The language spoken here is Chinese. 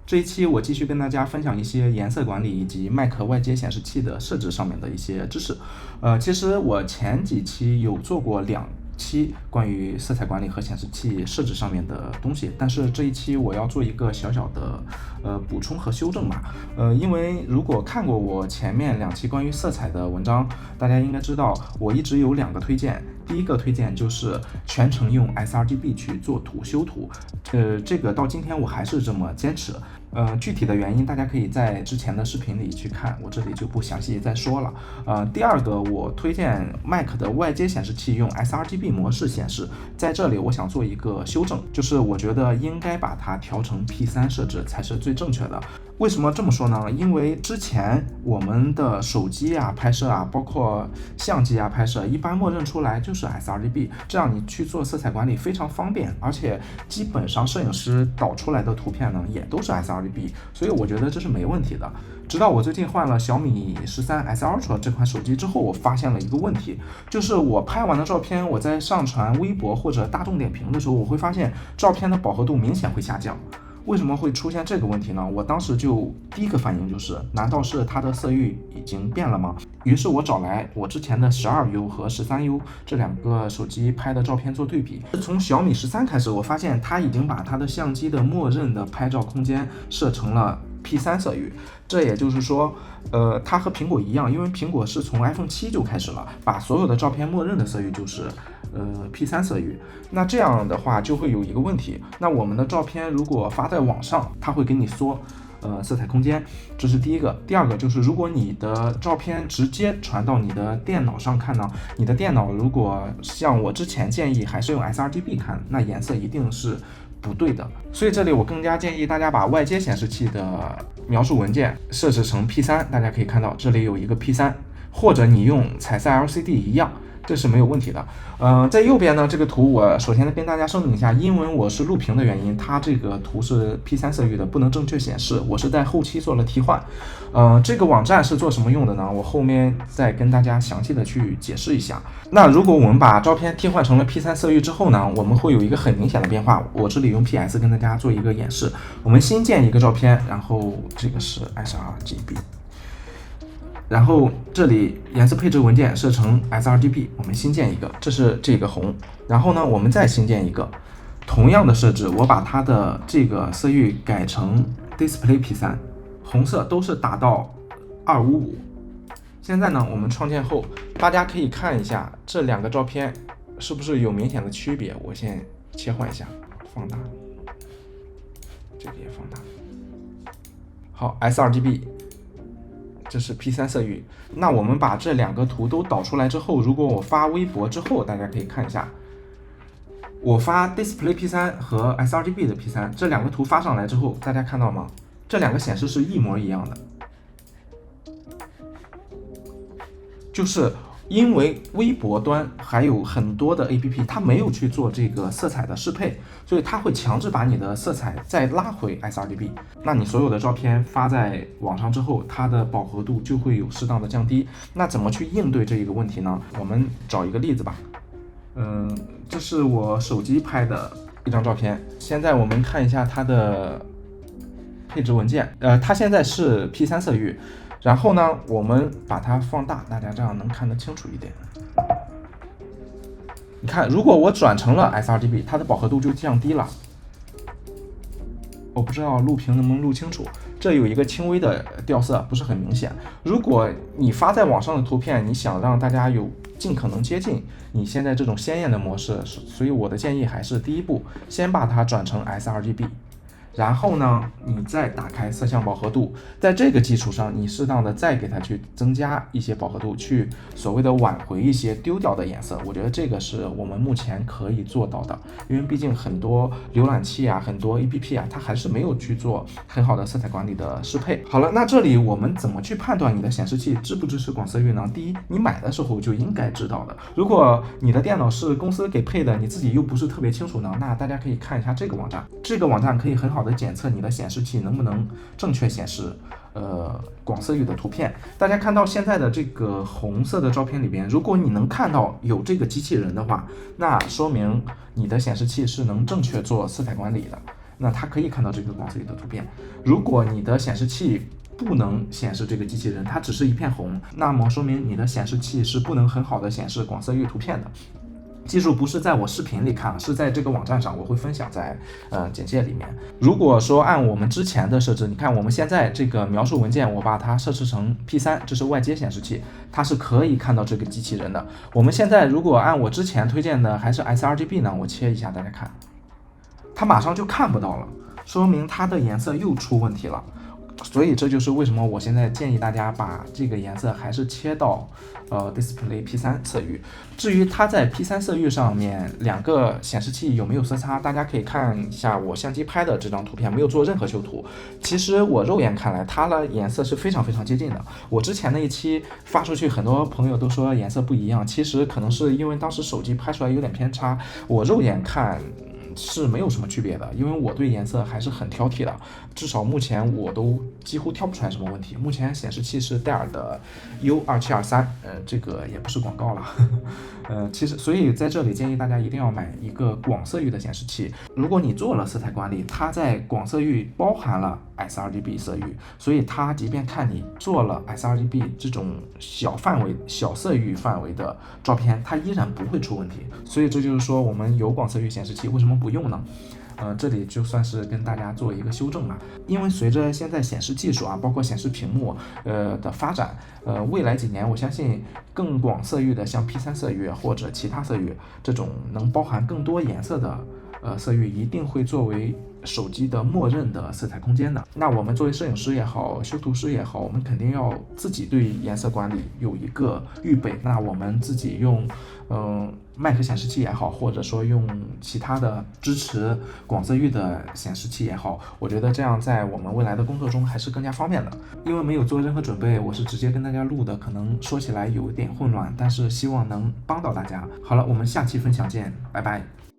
这一期我继续跟大家分享一些颜色管理以及 Mac 外接显示器的设置上面的一些知识。其实我前几期有做过2期关于色彩管理和显示器设置上面的东西，但是这一期我要做一个小小的补充和修正吧。因为如果看过我前面2期关于色彩的文章，大家应该知道我一直有2个推荐。第一个推荐就是全程用 sRGB 去做图修图，这个到今天我还是这么坚持。具体的原因大家可以在之前的视频里去看，我这里就不详细再说了。第二个我推荐 Mac 的外接显示器用 sRGB 模式显示，在这里我想做一个修正，就是我觉得应该把它调成 P3 设置才是最正确的。为什么这么说呢？因为之前我们的手机啊拍摄啊，包括相机啊拍摄，一般默认出来就是 sRGB， 这样你去做色彩管理非常方便，而且基本上摄影师导出来的图片呢也都是 sRGB， 所以我觉得这是没问题的。直到我最近换了小米13 S Ultra 这款手机之后，我发现了一个问题，就是我拍完的照片，我在上传微博或者大众点评的时候，我会发现照片的饱和度明显会下降。为什么会出现这个问题呢？我当时就第一个反应就是，难道是它的色域已经变了吗？于是我找来我之前的12U 和13U 这2个手机拍的照片做对比。从小米13开始，我发现它已经把它的相机的默认的拍照空间设成了 P3 色域。这也就是说，它和苹果一样，因为苹果是从 iPhone 7就开始了，把所有的照片默认的色域就是P3 色域。那这样的话就会有一个问题，那我们的照片如果发在网上，它会给你缩色彩空间，这是第一个。第二个就是如果你的照片直接传到你的电脑上看呢，你的电脑如果像我之前建议还是用 sRGB 看，那颜色一定是不对的。所以这里我更加建议大家把外接显示器的描述文件设置成 P3， 大家可以看到这里有一个 P3， 或者你用彩色 LCD 一样，这是没有问题的。在右边呢，这个图我首先跟大家声明一下，因为我是录屏的原因，它这个图是 P3 色域的，不能正确显示，我是在后期做了替换。这个网站是做什么用的呢？我后面再跟大家详细的去解释一下。那如果我们把照片替换成了 P3 色域之后呢，我们会有一个很明显的变化。我这里用 PS 跟大家做一个演示。我们新建一个照片，然后这个是 sRGB。然后这里颜色配置文件设成 sRGB， 我们新建一个，这是这个红。然后呢，我们再新建一个，同样的设置，我把它的这个色域改成 Display P3， 红色都是打到255。现在呢，我们创建后，大家可以看一下这2个照片是不是有明显的区别。我先切换一下，放大，这个也放大。好 ，sRGB。这是 P3 色域。那我们把这2个图都导出来之后，如果我发微博之后，大家可以看一下，我发 Display P3 和 sRGB 的 P3 这2个图发上来之后，大家看到吗？这2个显示是一模一样的，就是因为微博端还有很多的 APP， 它没有去做这个色彩的适配，所以它会强制把你的色彩再拉回 sRGB。那你所有的照片发在网上之后，它的饱和度就会有适当的降低。那怎么去应对这一个问题呢？我们找一个例子吧。这是我手机拍的一张照片。现在我们看一下它的配置文件。它现在是 P3 色域。然后呢，我们把它放大，大家这样能看得清楚一点。你看，如果我转成了 sRGB， 它的饱和度就降低了。我不知道录屏能不能录清楚，这有一个轻微的掉色，不是很明显。如果你发在网上的图片，你想让大家有尽可能接近你现在这种鲜艳的模式，所以我的建议还是第一步，先把它转成 sRGB。然后呢，你再打开色相饱和度，在这个基础上，你适当的再给它去增加一些饱和度，去所谓的挽回一些丢掉的颜色。我觉得这个是我们目前可以做到的，因为毕竟很多浏览器啊，很多 APP 啊，它还是没有去做很好的色彩管理的适配。好了，那这里我们怎么去判断你的显示器支不支持广色域呢？第一，你买的时候就应该知道的。如果你的电脑是公司给配的，你自己又不是特别清楚呢，那大家可以看一下这个网站。这个网站可以很好的检测你的显示器能不能正确显示广色域的图片。大家看到现在的这个红色的照片里边，如果你能看到有这个机器人的话，那说明你的显示器是能正确做色彩管理的。那它可以看到这个广色域的图片。如果你的显示器不能显示这个机器人，它只是一片红，那么说明你的显示器是不能很好的显示广色域图片的。技术不是在我视频里看，是在这个网站上，我会分享在简介里面。如果说按我们之前的设置，你看我们现在这个描述文件，我把它设置成 P3，这是外接显示器，它是可以看到这个机器人的。我们现在如果按我之前推荐的还是 sRGB 呢，我切一下大家看，它马上就看不到了，说明它的颜色又出问题了。所以这就是为什么我现在建议大家把这个颜色还是切到Display P3 色域。至于它在 P3 色域上面两个显示器有没有色差，大家可以看一下我相机拍的这张图片，没有做任何修图。其实我肉眼看来，它的颜色是非常非常接近的。我之前那一期发出去，很多朋友都说颜色不一样，其实可能是因为当时手机拍出来有点偏差，我肉眼看是没有什么区别的，因为我对颜色还是很挑剔的，至少目前我都几乎挑不出来什么问题。目前显示器是戴尔的 U2723，这个也不是广告了，其实所以在这里建议大家一定要买一个广色域的显示器。如果你做了色彩管理，它在广色域包含了 sRGB 色域，所以它即便看你做了 sRGB 这种小色域范围的照片，它依然不会出问题。所以这就是说，我们有广色域显示器为什么不用呢？这里就算是跟大家做一个修正吧，因为随着现在显示技术啊，包括显示屏幕的发展，未来几年我相信更广色域的像 P3 色域或者其他色域这种能包含更多颜色的色域一定会作为手机的默认的色彩空间的。那我们作为摄影师也好，修图师也好，我们肯定要自己对颜色管理有一个预备。那我们自己用麦克显示器也好，或者说用其他的支持广色域的显示器也好，我觉得这样在我们未来的工作中还是更加方便的。因为没有做任何准备，我是直接跟大家录的，可能说起来有点混乱，但是希望能帮到大家。好了，我们下期分享见，拜拜。